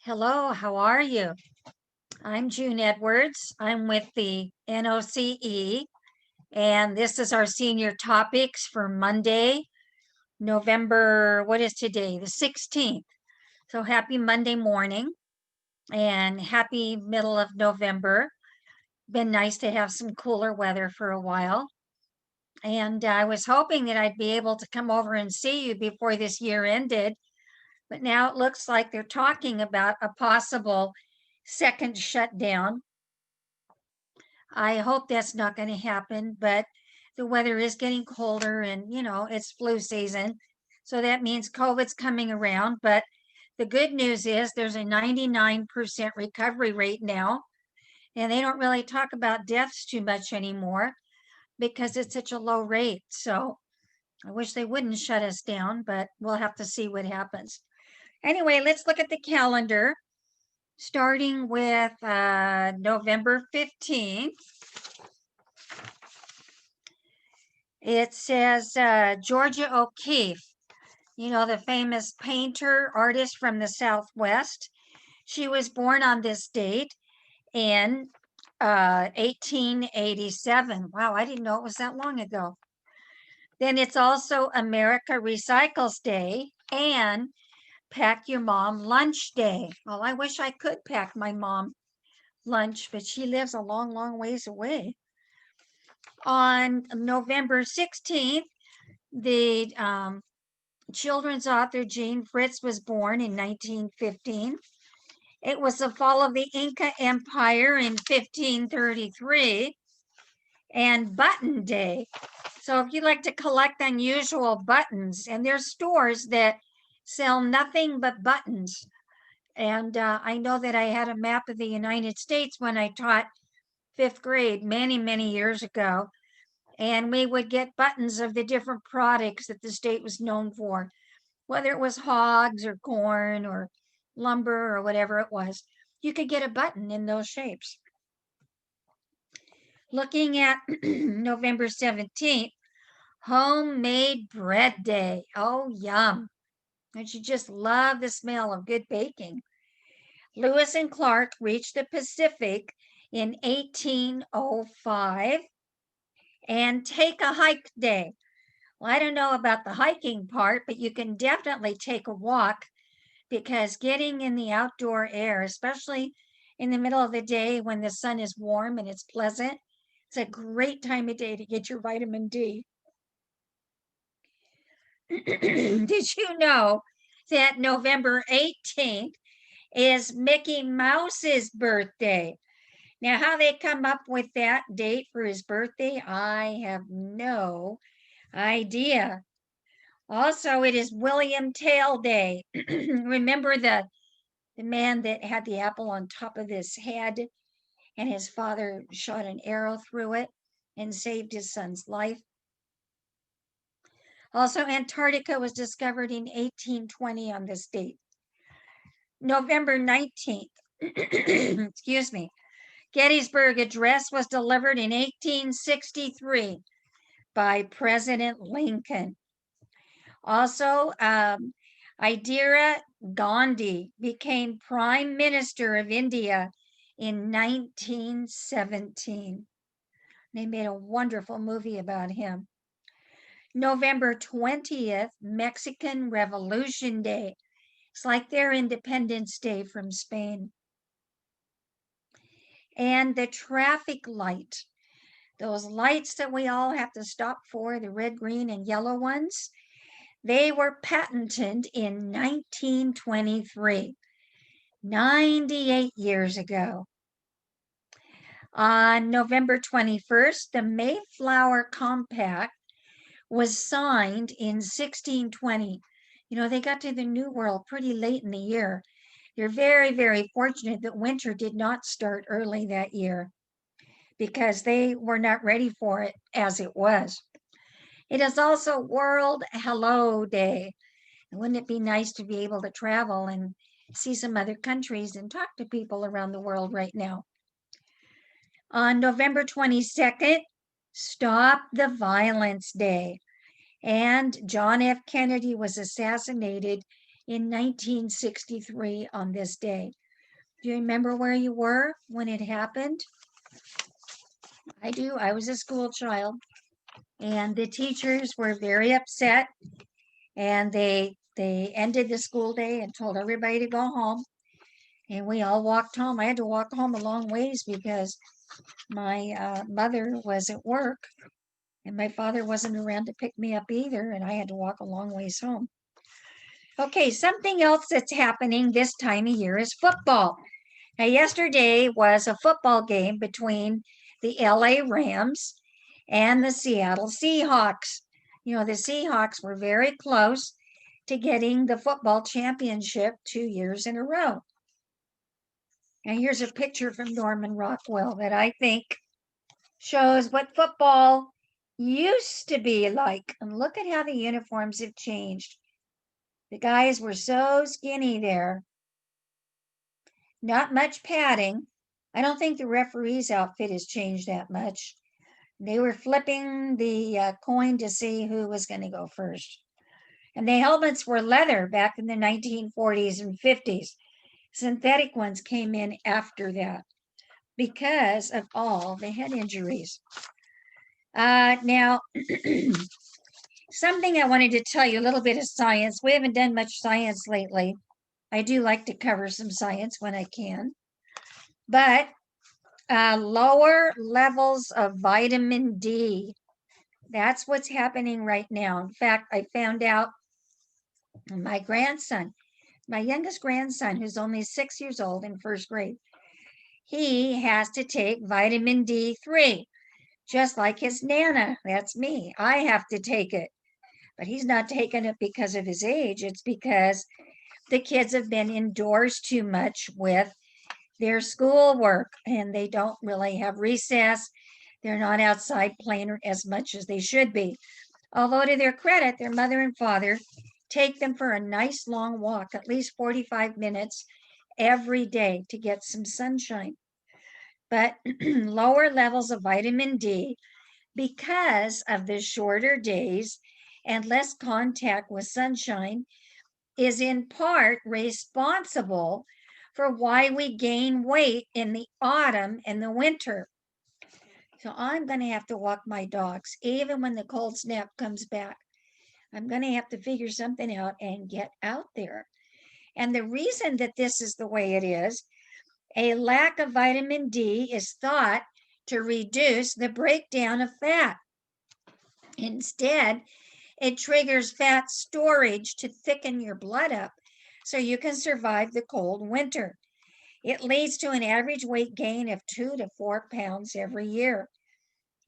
Hello, how are you? I'm June Edwards. I'm with the NOCE, and this is our senior topics for Monday, November, what is today? The 16th. So happy Monday morning and happy middle of November. Been nice to have some cooler weather for a while. And I was hoping that I'd be able to come over and see you before this year ended, but now it looks like they're talking about a possible second shutdown. I hope that's not going to happen, but the weather is getting colder and, it's flu season. So that means COVID's coming around. But the good news is there's a 99% recovery rate now. And they don't really talk about deaths too much anymore because it's such a low rate. So I wish they wouldn't shut us down, but we'll have to see what happens. Anyway, let's look at the calendar starting with November 15th. It says Georgia O'Keeffe, the famous painter, artist from the Southwest. She was born on this date in 1887. Wow, I didn't know it was that long ago. Then it's also America Recycles Day and Pack Your Mom Lunch Day. Well, I wish I could pack my mom lunch, but she lives a long, long ways away. On November 16th, the children's author Jean Fritz was born in 1915. It was the fall of the Inca Empire in 1533 and Button Day. So if you like to collect unusual buttons, and there's stores that sell nothing but buttons. And I know that I had a map of the United States when I taught fifth grade many, many years ago. And we would get buttons of the different products that the state was known for, whether it was hogs or corn or lumber or whatever it was. You could get a button in those shapes. Looking at November 17th, Homemade Bread Day. Oh, yum. Don't you just love the smell of good baking? Lewis and Clark reached the Pacific in 1805. And Take a Hike Day. Well, I don't know about the hiking part, but you can definitely take a walk because getting in the outdoor air, especially in the middle of the day when the sun is warm and it's pleasant, it's a great time of day to get your vitamin D. Did you know that November 18th is Mickey Mouse's birthday? Now, how they come up with that date for his birthday, I have no idea. Also, it is William Tell Day. Remember the man that had the apple on top of his head and his father shot an arrow through it and saved his son's life? Also, Antarctica was discovered in 1820 on this date. November 19th, excuse me, Gettysburg Address was delivered in 1863 by President Lincoln. Also, Indira Gandhi became Prime Minister of India in 1917. They made a wonderful movie about him. November 20th, Mexican Revolution Day. It's like their Independence Day from Spain. And the traffic light, those lights that we all have to stop for, the red, green, and yellow ones, they were patented in 1923, 98 years ago. On November 21st, the Mayflower Compact was signed in 1620. They got to the New World pretty late in the year. They're very, very fortunate that winter did not start early that year because they were not ready for it as it was. It is also World Hello Day. Wouldn't it be nice to be able to travel and see some other countries and talk to people around the world right now? On November 22nd, Stop the Violence Day. And John F. Kennedy was assassinated in 1963 on this day. Do you remember where you were when it happened? I do. I was a school child, and the teachers were very upset, and they ended the school day and told everybody to go home. And we all walked home. I had to walk home a long ways because my mother was at work, and my father wasn't around to pick me up either, and I had to walk a long ways home. Okay, something else that's happening this time of year is football. Now, yesterday was a football game between the LA Rams and the Seattle Seahawks. You know, the Seahawks were very close to getting the football championship 2 years in a row. Now, here's a picture from Norman Rockwell that I think shows what football used to be like. And look at how the uniforms have changed. The guys were so skinny there, not much padding. I don't think the referee's outfit has changed that much. They were flipping the coin to see who was going to go first. And the helmets were leather back in the 1940s and 50s. Synthetic ones came in after that because of all the head injuries. Now, something I wanted to tell you, a little bit of science. We haven't done much science lately. I do like to cover some science when I can. But lower levels of vitamin D, that's what's happening right now. In fact, I found out my grandson, my youngest grandson, who's only 6 years old in first grade, he has to take vitamin D3, just like his Nana. That's me. I have to take it. But he's not taking it because of his age. It's because the kids have been indoors too much with their schoolwork and they don't really have recess. They're not outside playing as much as they should be. Although, to their credit, their mother and father take them for a nice long walk, at least 45 minutes every day to get some sunshine. But lower levels of vitamin D, because of the shorter days and less contact with sunshine, is in part responsible for why we gain weight in the autumn and the winter. So I'm going to have to walk my dogs, even when the cold snap comes back. I'm going to have to figure something out and get out there. And the reason that this is the way it is, a lack of vitamin D is thought to reduce the breakdown of fat. Instead, it triggers fat storage to thicken your blood up so you can survive the cold winter. It leads to an average weight gain of 2 to 4 pounds every year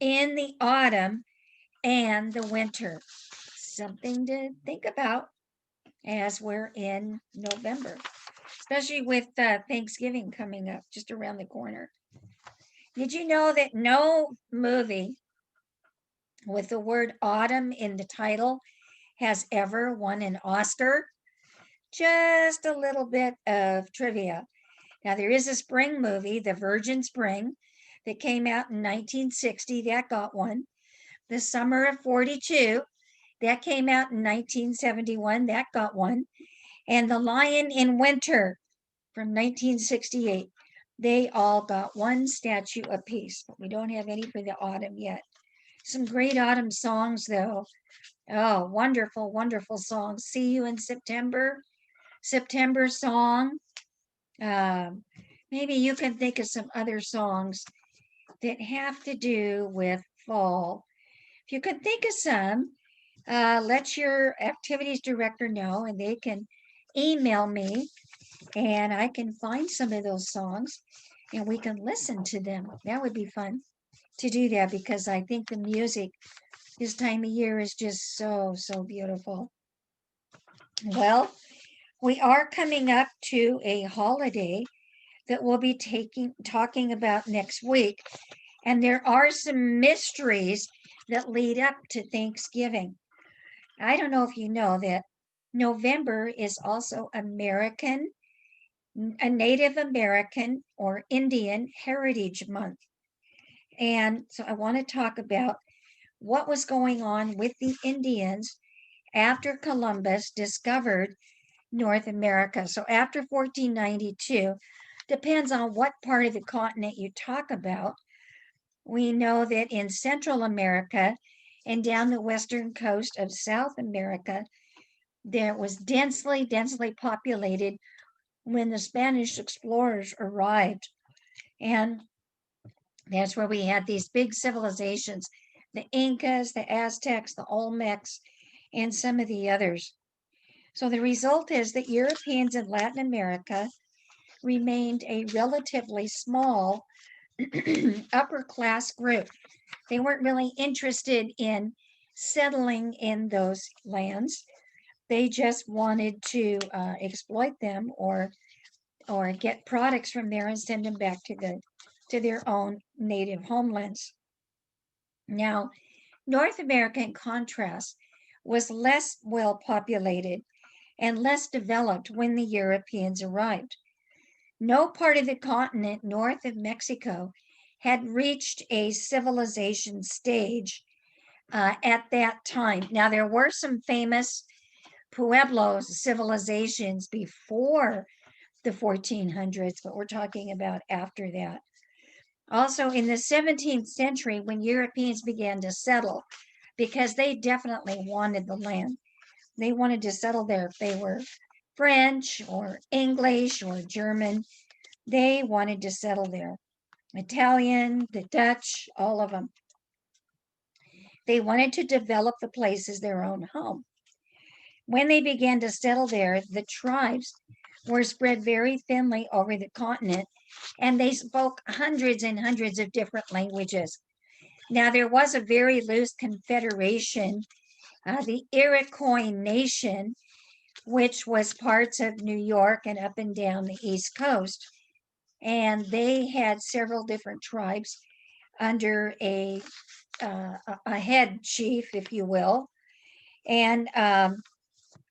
in the autumn and the winter. Something to think about as we're in November, especially with Thanksgiving coming up just around the corner. Did you know that no movie with the word autumn in the title has ever won an Oscar? Just a little bit of trivia. Now, there is a spring movie, The Virgin Spring, that came out in 1960 that got one. The Summer of 42, that came out in 1971, that got one. And The Lion in Winter from 1968, they all got one statue apiece, but we don't have any for the autumn yet. Some great autumn songs, though. Oh, wonderful, wonderful songs. See You in September, September Song. Um, Maybe you can think of some other songs that have to do with fall. If you can think of some, let your activities director know and they can email me and I can find some of those songs and we can listen to them. That would be fun to do that because I think the music this time of year is just so, so beautiful. Well, we are coming up to a holiday that we'll be talking about next week. And there are some mysteries that lead up to Thanksgiving. I don't know if you know that November is also a Native American or Indian Heritage Month. And so I want to talk about what was going on with the Indians after Columbus discovered North America. So after 1492, depends on what part of the continent you talk about. We know that in Central America and down the western coast of South America, there was densely populated when the Spanish explorers arrived. And that's where we had these big civilizations, the Incas, the Aztecs, the Olmecs, and some of the others. So the result is that Europeans in Latin America remained a relatively small upper class group. They weren't really interested in settling in those lands. They just wanted to exploit them or get products from there and send them back to their own native homelands. Now, North America, in contrast, was less well populated and less developed when the Europeans arrived. No part of the continent north of Mexico had reached a civilization stage at that time. Now, there were some famous Pueblos civilizations before the 1400s, but we're talking about after that. Also, in the 17th century, when Europeans began to settle, because they definitely wanted the land, they wanted to settle there if they were French or English or German, they wanted to settle there. Italian, the Dutch, all of them. They wanted to develop the place as their own home. When they began to settle there, the tribes were spread very thinly over the continent, and they spoke hundreds and hundreds of different languages. Now, there was a very loose confederation, the Iroquois Nation, which was parts of New York and up and down the East Coast. And they had several different tribes under a head chief, if you will. And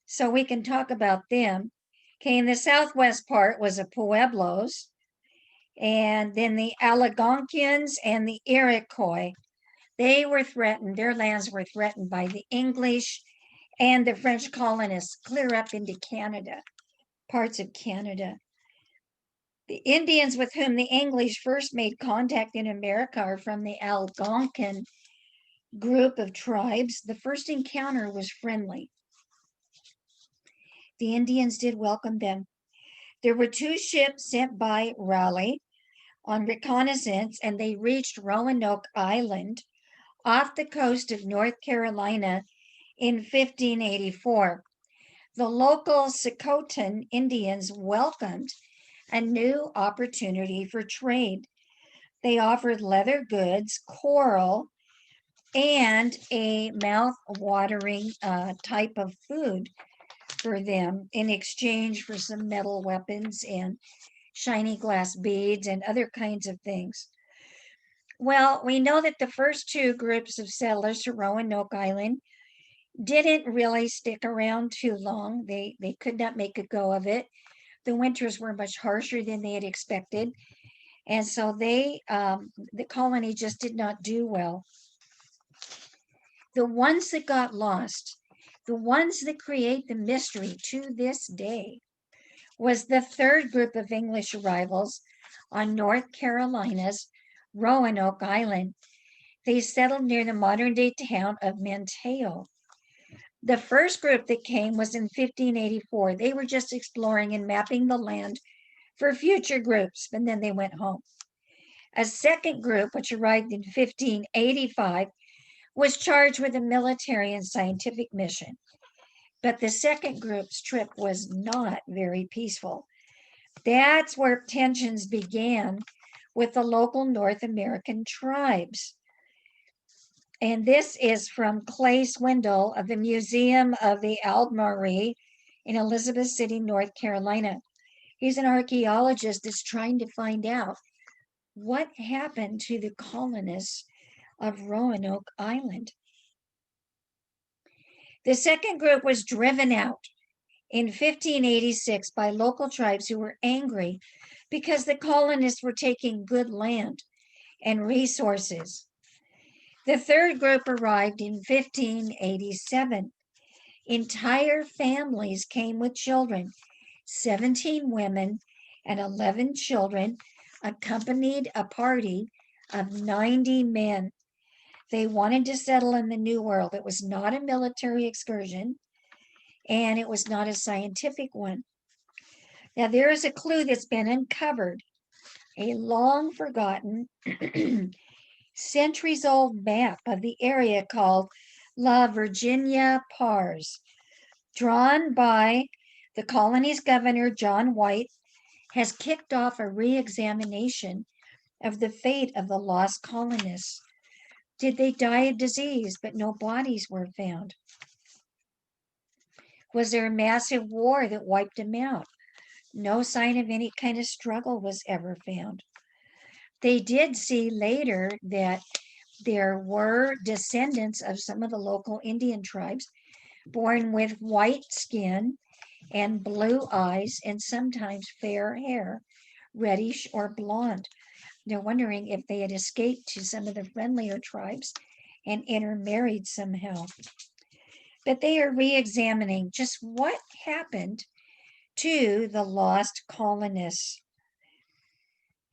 so we can talk about them. Okay, in the southwest part was the Pueblos, and then the Algonquians and the Iroquois. They were threatened, their lands were threatened by the English and the French colonists clear up into Canada, parts of Canada. The Indians with whom the English first made contact in America are from the Algonquin group of tribes. The first encounter was friendly. The Indians did welcome them. There were two ships sent by Raleigh on reconnaissance, and they reached Roanoke Island off the coast of North Carolina in 1584. The local Socoton Indians welcomed a new opportunity for trade. They offered leather goods, coral, and a mouth-watering type of food for them in exchange for some metal weapons and shiny glass beads and other kinds of things. Well, we know that the first two groups of settlers to Roanoke Island didn't really stick around too long. They could not make a go of it. The winters were much harsher than they had expected. And so the colony just did not do well. The ones that got lost, the ones that create the mystery to this day, was the third group of English arrivals on North Carolina's Roanoke Island. They settled near the modern day town of Manteo. The first group that came was in 1584. They were just exploring and mapping the land for future groups, and then they went home. A second group, which arrived in 1585, was charged with a military and scientific mission. But the second group's trip was not very peaceful. That's where tensions began with the local North American tribes. And this is from Clay Swindle of the Museum of the Albemarle in Elizabeth City, North Carolina. He's an archaeologist that's trying to find out what happened to the colonists of Roanoke Island. The second group was driven out in 1586 by local tribes who were angry because the colonists were taking good land and resources. The third group arrived in 1587. Entire families came with children. 17 women and 11 children accompanied a party of 90 men. They wanted to settle in the New World. It was not a military excursion, and it was not a scientific one. Now, there is a clue that's been uncovered, a long forgotten, centuries old map of the area called La Virginia Pars, drawn by the colony's governor, John White, has kicked off a re-examination of the fate of the lost colonists. Did they die of disease, but no bodies were found? Was there a massive war that wiped them out? No sign of any kind of struggle was ever found. They did see later that there were descendants of some of the local Indian tribes born with white skin and blue eyes and sometimes fair hair, reddish or blonde. They're wondering if they had escaped to some of the friendlier tribes and intermarried somehow. But they are re-examining just what happened to the lost colonists.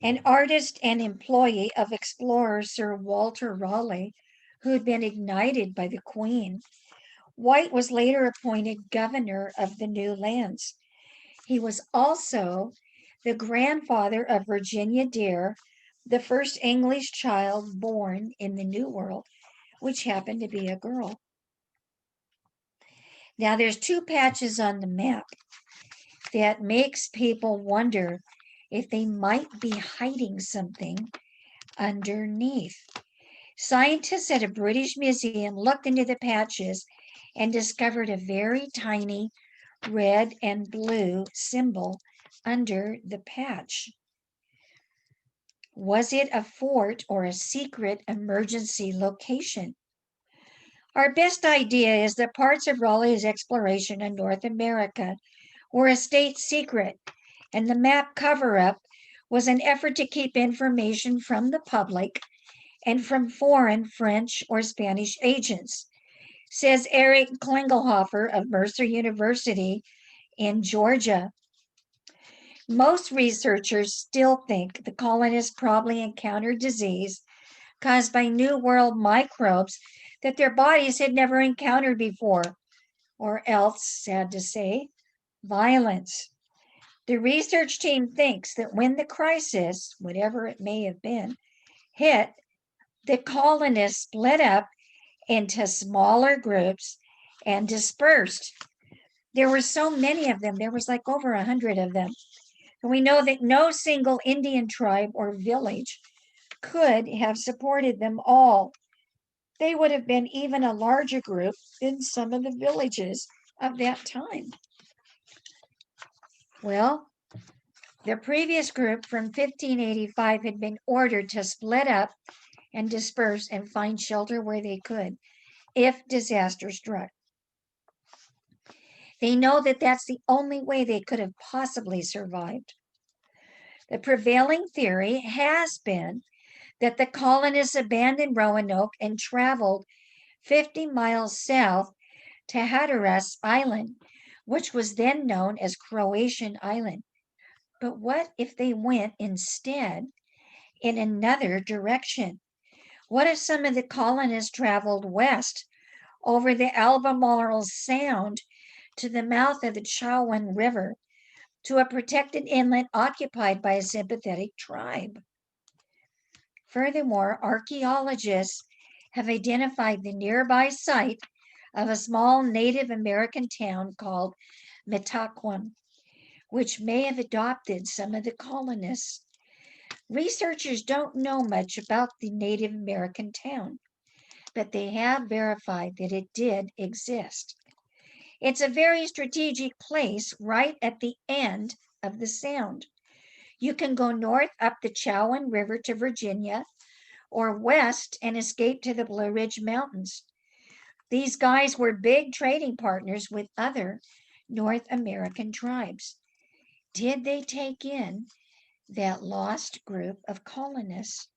An artist and employee of explorer Sir Walter Raleigh, who had been ignited by the Queen, White was later appointed governor of the new lands. He was also the grandfather of Virginia Dare, the first English child born in the New World, which happened to be a girl. Now there's two patches on the map that makes people wonder if they might be hiding something underneath. Scientists at a British museum looked into the patches and discovered a very tiny red and blue symbol under the patch. Was it a fort or a secret emergency location? Our best idea is that parts of Raleigh's exploration in North America were a state secret, and the map cover-up was an effort to keep information from the public and from foreign French or Spanish agents, says Eric Klingelhofer of Mercer University in Georgia. Most researchers still think the colonists probably encountered disease caused by New World microbes that their bodies had never encountered before, or else, sad to say, violence. The research team thinks that when the crisis, whatever it may have been, hit, the colonists split up into smaller groups and dispersed. There were so many of them, there was like over 100 of them. And we know that no single Indian tribe or village could have supported them all. They would have been even a larger group in some of the villages of that time. Well, the previous group from 1585 had been ordered to split up and disperse and find shelter where they could if disaster struck. They know that that's the only way they could have possibly survived. The prevailing theory has been that the colonists abandoned Roanoke and traveled 50 miles south to Hatteras Island, which was then known as Croatian Island. But what if they went instead in another direction? What if some of the colonists traveled west over the Albemarle Sound to the mouth of the Chowan River to a protected inlet occupied by a sympathetic tribe? Furthermore, archaeologists have identified the nearby site of a small Native American town called Metaquan, which may have adopted some of the colonists. Researchers don't know much about the Native American town, but they have verified that it did exist. It's a very strategic place right at the end of the Sound. You can go north up the Chowan River to Virginia or west and escape to the Blue Ridge Mountains. These guys were big trading partners with other North American tribes. Did they take in that lost group of colonists?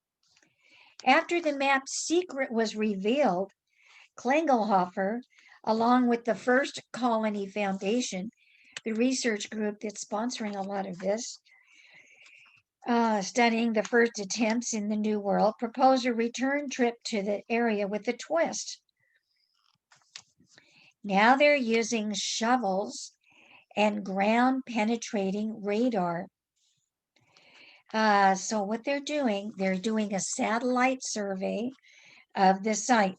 After the map's secret was revealed, Klingelhofer, along with the First Colony Foundation, the research group that's sponsoring a lot of this, studying the first attempts in the New World, proposed a return trip to the area with a twist. Now they're using shovels and ground penetrating radar. So what they're doing a satellite survey of the site.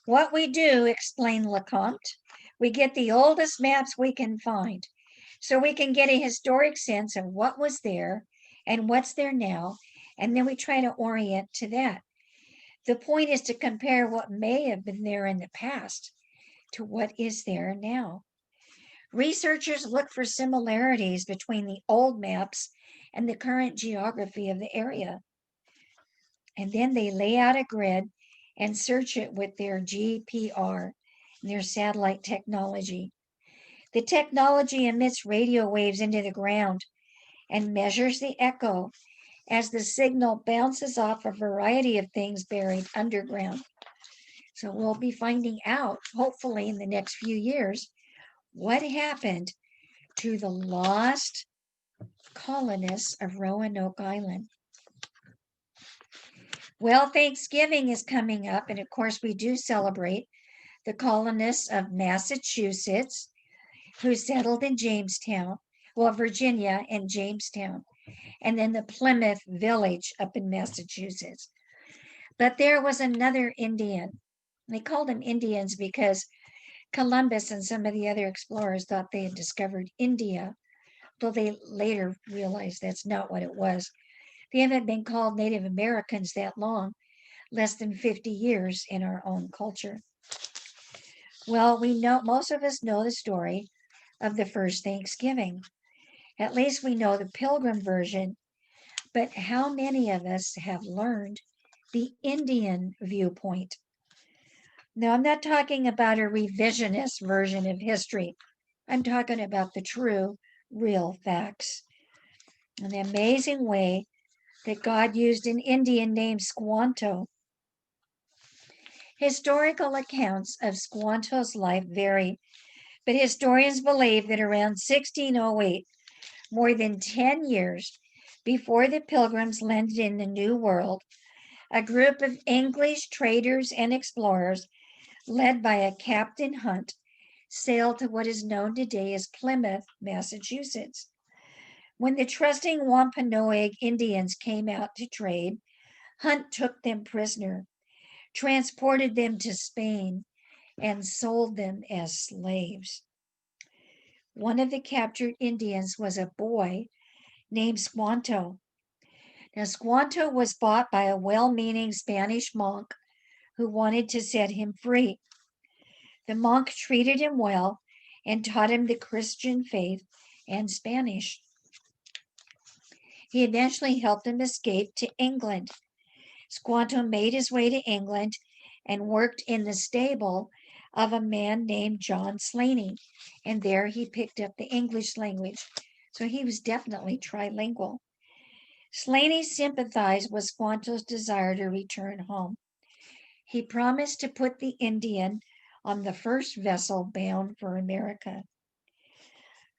What we do, explained LeCompte, we get the oldest maps we can find so we can get a historic sense of what was there and what's there now, and then we try to orient to that. The point is to compare what may have been there in the past to what is there now. Researchers look for similarities between the old maps and the current geography of the area. And then they lay out a grid and search it with their GPR, their satellite technology. The technology emits radio waves into the ground and measures the echo as the signal bounces off a variety of things buried underground. So we'll be finding out, hopefully in the next few years, what happened to the lost colonists of Roanoke Island. Well, Thanksgiving is coming up, and of course, we do celebrate the colonists of Massachusetts who settled in Jamestown, well, Virginia and Jamestown, and then the Plymouth Village up in Massachusetts. But there was another Indian. They called them Indians because Columbus and some of the other explorers thought they had discovered India, though they later realized that's not what it was. They haven't been called Native Americans that long, less than 50 years in our own culture. Well, we know, most of us know the story of the first Thanksgiving. At least we know the Pilgrim version, but how many of us have learned the Indian viewpoint? Now, I'm not talking about a revisionist version of history. I'm talking about the true, real facts. And the amazing way that God used an Indian named Squanto. Historical accounts of Squanto's life vary, but historians believe that around 1608, more than 10 years before the Pilgrims landed in the New World, a group of English traders and explorers, led by a Captain Hunt, sailed to what is known today as Plymouth, Massachusetts. When the trusting Wampanoag Indians came out to trade, Hunt took them prisoner, transported them to Spain, and sold them as slaves. One of the captured Indians was a boy named Squanto. Now, Squanto was bought by a well meaning Spanish monk who wanted to set him free. The monk treated him well and taught him the Christian faith and Spanish. He eventually helped him escape to England. Squanto made his way to England and worked in the stable of a man named John Slaney, and there he picked up the English language. So he was definitely trilingual. Slaney sympathized with Squanto's desire to return home. He promised to put the Indian on the first vessel bound for America.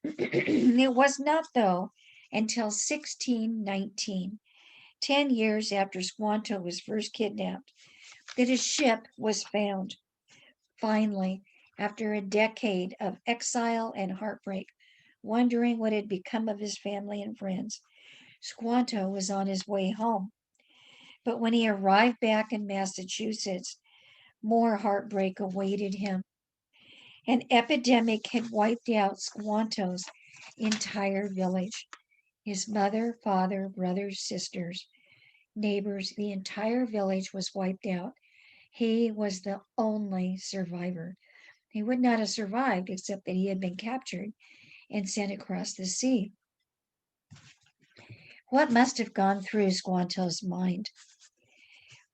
It was not, though, until 1619, 10 years after Squanto was first kidnapped, that his ship was found. Finally, after a decade of exile and heartbreak, wondering what had become of his family and friends, Squanto was on his way home. But when he arrived back in Massachusetts, more heartbreak awaited him. An epidemic had wiped out Squanto's entire village. His mother, father, brothers, sisters, neighbors, the entire village was wiped out. He was the only survivor. He would not have survived except that he had been captured and sent across the sea. What must have gone through Squanto's mind?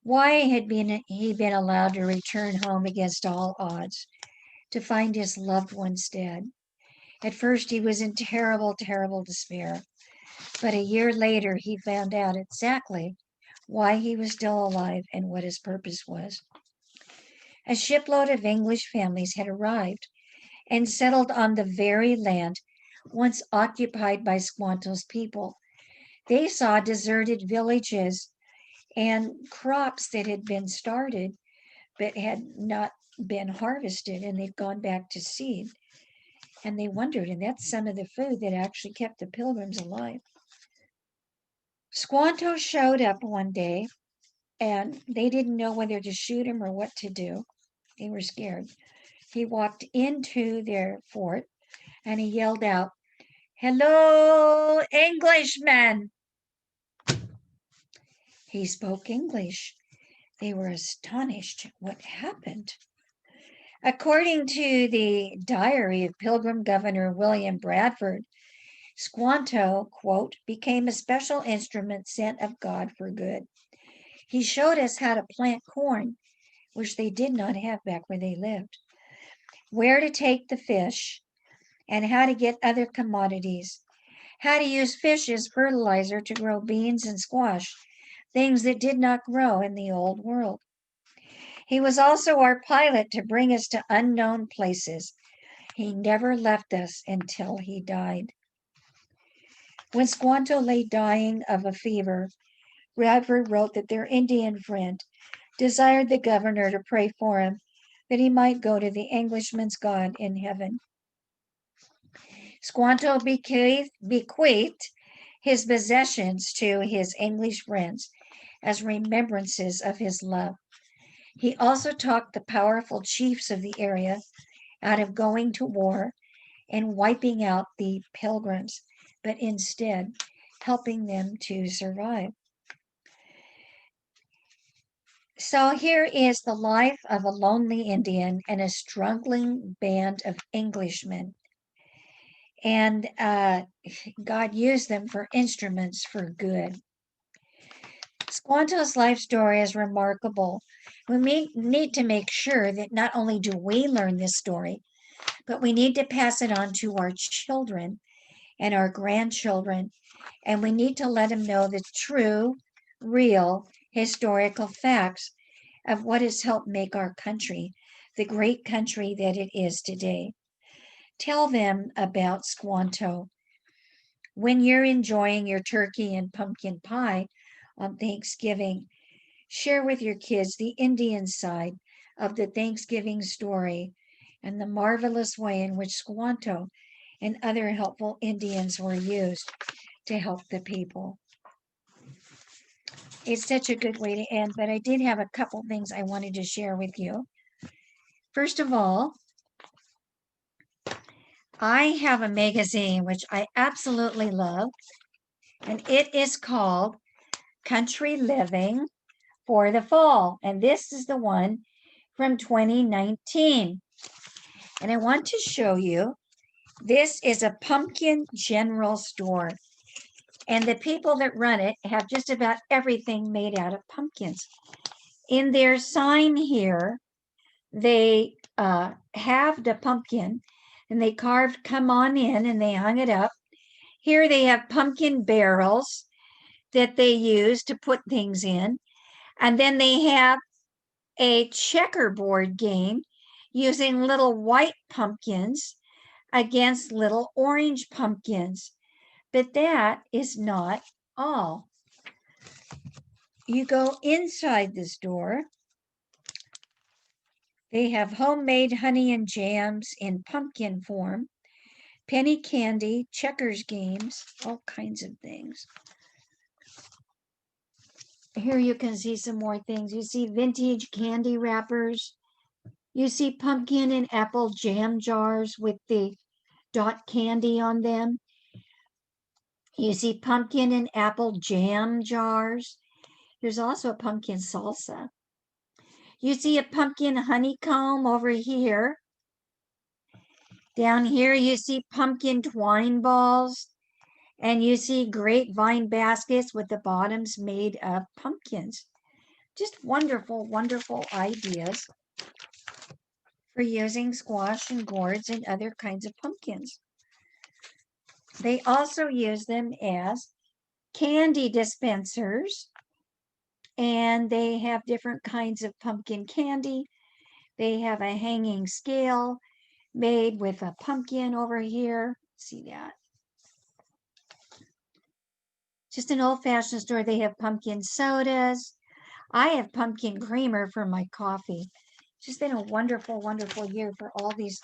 Why had he been allowed to return home against all odds, to find his loved ones dead? At first, he was in terrible, terrible despair. But a year later, he found out exactly why he was still alive and what his purpose was. A shipload of English families had arrived and settled on the very land once occupied by Squanto's people. They saw deserted villages and crops that had been started but had not been harvested, and they'd gone back to seed. And they wondered, and that's some of the food that actually kept the pilgrims alive. Squanto showed up one day, and they didn't know whether to shoot him or what to do. They were scared. He walked into their fort and he yelled out, "Hello, Englishmen!" He spoke English. They were astonished. What happened? According to the diary of Pilgrim Governor William Bradford, Squanto, quote, became a special instrument sent of God for good. He showed us how to plant corn, which they did not have back where they lived, where to take the fish, and how to get other commodities, how to use fish as fertilizer to grow beans and squash, things that did not grow in the old world. He was also our pilot to bring us to unknown places. He never left us until he died. When Squanto lay dying of a fever, Bradford wrote that their Indian friend desired the governor to pray for him, that he might go to the Englishman's God in heaven. Squanto bequeathed his possessions to his English friends as remembrances of his love. He also talked the powerful chiefs of the area out of going to war and wiping out the pilgrims, but instead helping them to survive. So here is the life of a lonely Indian and a struggling band of Englishmen. And God used them for instruments for good. Squanto's life story is remarkable. We need to make sure that not only do we learn this story, but we need to pass it on to our children and our grandchildren. And we need to let them know the true, real, historical facts of what has helped make our country the great country that it is today. Tell them about Squanto. When you're enjoying your turkey and pumpkin pie on Thanksgiving, share with your kids the Indian side of the Thanksgiving story and the marvelous way in which Squanto and other helpful Indians were used to help the people. It's such a good way to end, but I did have a couple things I wanted to share with you. First of all, I have a magazine which I absolutely love, and it is called Country Living for the Fall. And this is the one from 2019. And I want to show you, this is a pumpkin general store. And the people that run it have just about everything made out of pumpkins. In their sign here, they halved a pumpkin and they carved "Come on in" and they hung it up. Here they have pumpkin barrels that they use to put things in. And then they have a checkerboard game using little white pumpkins against little orange pumpkins. But that is not all. You go inside this door. They have homemade honey and jams in pumpkin form, penny candy, checkers games, all kinds of things. Here you can see some more things. You see vintage candy wrappers. You see pumpkin and apple jam jars with the dot candy on them. You see pumpkin and apple jam jars. There's also a pumpkin salsa. You see a pumpkin honeycomb over here. Down here you see pumpkin twine balls. And you see grapevine baskets with the bottoms made of pumpkins. Just wonderful, wonderful ideas for using squash and gourds and other kinds of pumpkins. They also use them as candy dispensers, and they have different kinds of pumpkin candy, They have a hanging scale made with a pumpkin over here. See that? Just an old-fashioned store. They have pumpkin sodas. I have pumpkin creamer for my coffee. It's just been a wonderful, wonderful year for all these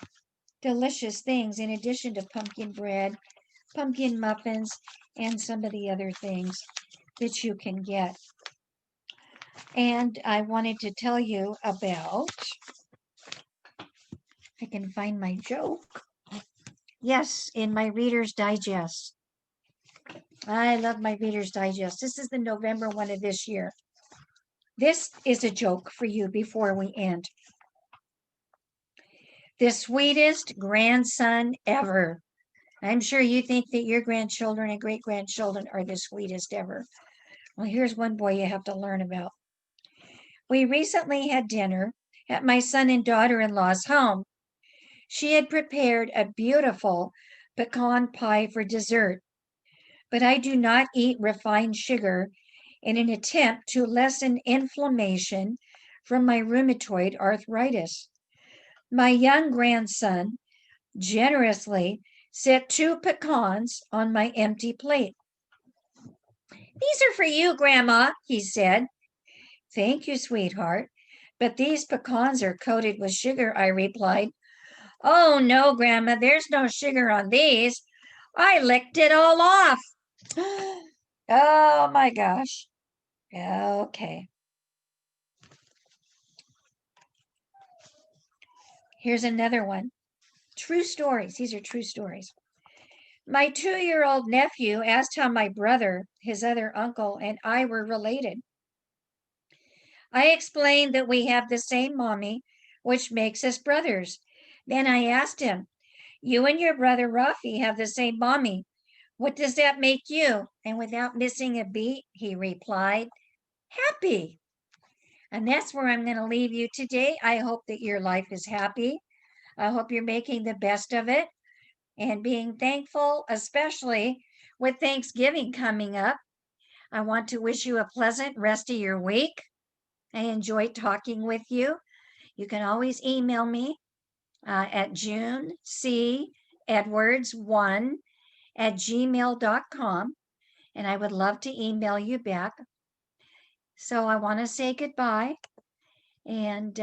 delicious things, in addition to pumpkin bread, pumpkin muffins, and some of the other things that you can get. And I wanted to tell you about, I can find my joke. Yes, in my Reader's Digest. I love my Reader's Digest. This is the November one of this year. This is a joke for you before we end. The sweetest grandson ever. I'm sure you think that your grandchildren and great grandchildren are the sweetest ever. Well, here's one boy you have to learn about. We recently had dinner at my son and daughter-in-law's home. She had prepared a beautiful pecan pie for dessert, but I do not eat refined sugar in an attempt to lessen inflammation from my rheumatoid arthritis. My young grandson generously set 2 pecans on my empty plate. "These are for you, Grandma," he said. "Thank you, sweetheart, but these pecans are coated with sugar," I replied. "Oh, no, Grandma, there's no sugar on these. I licked it all off." Oh my gosh. Okay. Here's another one. True stories. These are true stories. My 2-year-old nephew asked how my brother, his other uncle, and I were related. I explained that we have the same mommy, which makes us brothers. Then I asked him, "You and your brother Rafi have the same mommy. What does that make you?" And without missing a beat, he replied, "Happy." And that's where I'm going to leave you today. I hope that your life is happy. I hope you're making the best of it and being thankful, especially with Thanksgiving coming up. I want to wish you a pleasant rest of your week. I enjoyed talking with you. You can always email me at junecedwards1@gmail.com, and I would love to email you back. So I want to say goodbye, and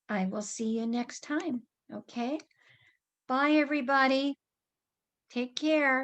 I will see you next time. Okay? Bye, everybody. Take care.